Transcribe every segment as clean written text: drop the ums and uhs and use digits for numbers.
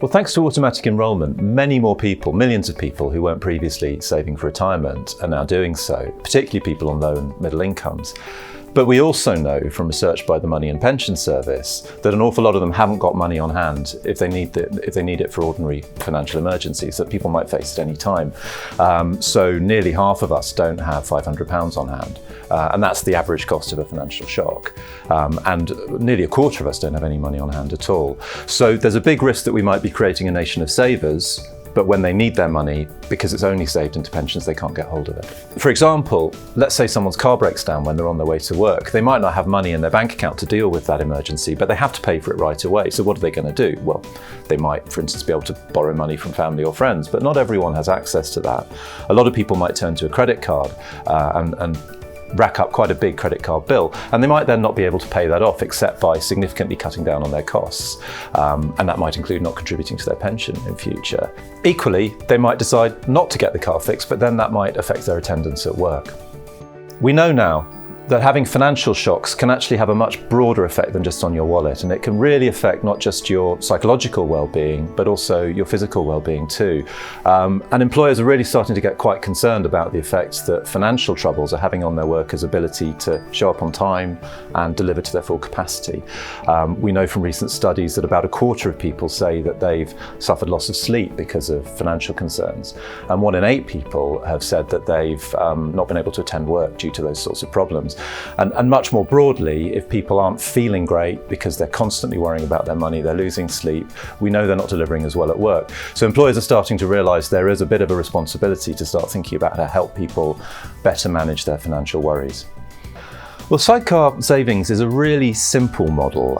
Well, thanks to automatic enrolment, many more people, millions of people who weren't previously saving for retirement are now doing so, particularly people on low and middle incomes. But we also know from research by the Money and Pension Service that an awful lot of them haven't got money on hand if they need it for ordinary financial emergencies that people might face at any time. So nearly half of us don't have £500 on hand. And that's the average cost of a financial shock. And nearly a quarter of us don't have any money on hand at all. So there's a big risk that we might be creating a nation of savers, but when they need their money, because it's only saved into pensions, they can't get hold of it. For example, let's say someone's car breaks down when they're on their way to work. They might not have money in their bank account to deal with that emergency, but they have to pay for it right away. So what are they going to do? Well, they might, for instance, be able to borrow money from family or friends, but not everyone has access to that. A lot of people might turn to a credit card and rack up quite a big credit card bill, and they might then not be able to pay that off except by significantly cutting down on their costs, and that might include not contributing to their pension in future. Equally, they might decide not to get the car fixed, but then that might affect their attendance at work. We know now that having financial shocks can actually have a much broader effect than just on your wallet, and it can really affect not just your psychological well-being, but also your physical well-being too. And employers are really starting to get quite concerned about the effects that financial troubles are having on their workers' ability to show up on time and deliver to their full capacity. We know from recent studies that about a quarter of people say that they've suffered loss of sleep because of financial concerns, and 1 in 8 people have said that they've not been able to attend work due to those sorts of problems. And much more broadly, if people aren't feeling great because they're constantly worrying about their money, they're losing sleep, we know they're not delivering as well at work. So employers are starting to realise there is a bit of a responsibility to start thinking about how to help people better manage their financial worries. Well, Sidecar Savings is a really simple model,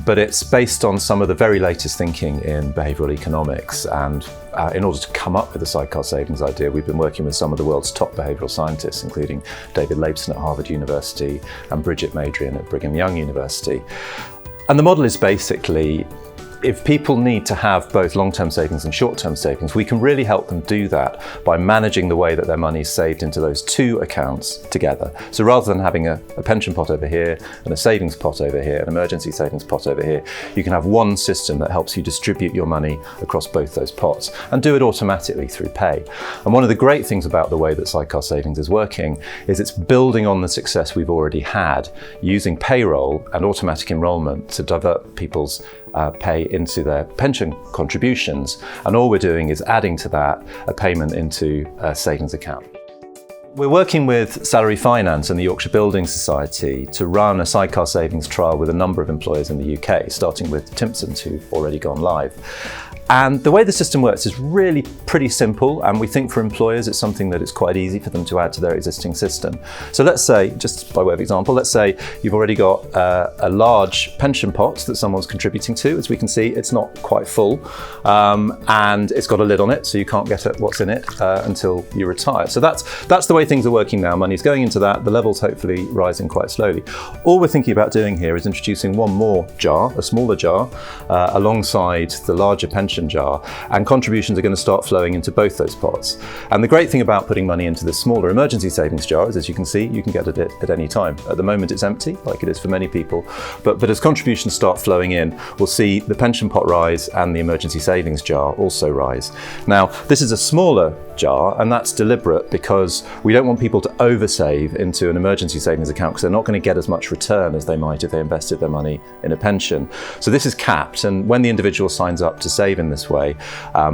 but it's based on some of the very latest thinking in behavioural economics. And in order to come up with the Sidecar Savings idea, we've been working with some of the world's top behavioural scientists, including David Laibson at Harvard University and Brigitte Madrian at Brigham University. And the model is basically, if people need to have both long-term savings and short-term savings, we can really help them do that by managing the way that their money is saved into those two accounts together. So rather than having a pension pot over here and a savings pot over here, an emergency savings pot over here, you can have one system that helps you distribute your money across both those pots and do it automatically through pay. And one of the great things about the way that Sidecar Savings is working is it's building on the success we've already had using payroll and automatic enrolment to divert people's pay into their pension contributions, and all we're doing is adding to that a payment into a savings account. We're working with Salary Finance and the Yorkshire Building Society to run a Sidecar Savings trial with a number of employers in the UK, starting with Timpson's, who've already gone live. And the way the system works is really pretty simple, and we think for employers it's something that it's quite easy for them to add to their existing system. So let's say, just by way of example, let's say you've already got a large pension pot that someone's contributing to. As we can see, it's not quite full, and it's got a lid on it, so you can't get at what's in it until you retire. So that's the way things are working now. Money's going into that, the levels hopefully rising quite slowly. All we're thinking about doing here is introducing one more jar, a smaller jar, alongside the larger pension jar, and contributions are going to start flowing into both those pots. And the great thing about putting money into this smaller emergency savings jar is, as you can see, you can get at it at any time. At the moment it's empty, like it is for many people, but as contributions start flowing in, we'll see the pension pot rise and the emergency savings jar also rise. Now, this is a smaller jar, and that's deliberate because we don't want people to oversave into an emergency savings account because they're not going to get as much return as they might if they invested their money in a pension. So this is capped, and when the individual signs up to save in this way,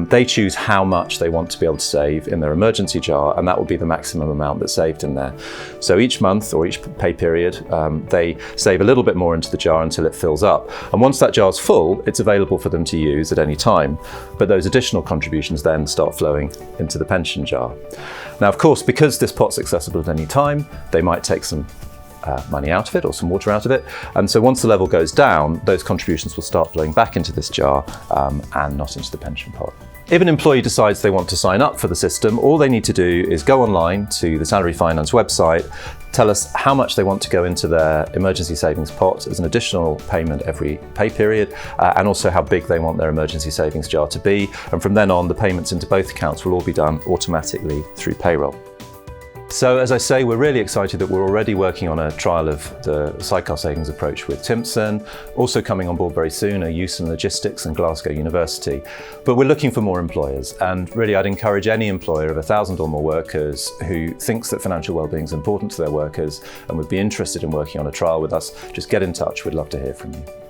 they choose how much they want to be able to save in their emergency jar, and that will be the maximum amount that's saved in there. So each month or each pay period, they save a little bit more into the jar until it fills up. And once that jar's full, it's available for them to use at any time. But those additional contributions then start flowing into the pension jar. Now, of course, because this pot's accessible at any time, they might take some money out of it or some water out of it. And so once the level goes down, those contributions will start flowing back into this jar and not into the pension pot. If an employee decides they want to sign up for the system, all they need to do is go online to the Salary Finance website, tell us how much they want to go into their emergency savings pot as an additional payment every pay period, and also how big they want their emergency savings jar to be. And from then on, the payments into both accounts will all be done automatically through payroll. So as I say, we're really excited that we're already working on a trial of the Sidecar savings approach with Timpson, also coming on board very soon are Euston Logistics and Glasgow University. But we're looking for more employers, and really I'd encourage any employer of 1,000 or more workers who thinks that financial wellbeing is important to their workers and would be interested in working on a trial with us, just get in touch, we'd love to hear from you.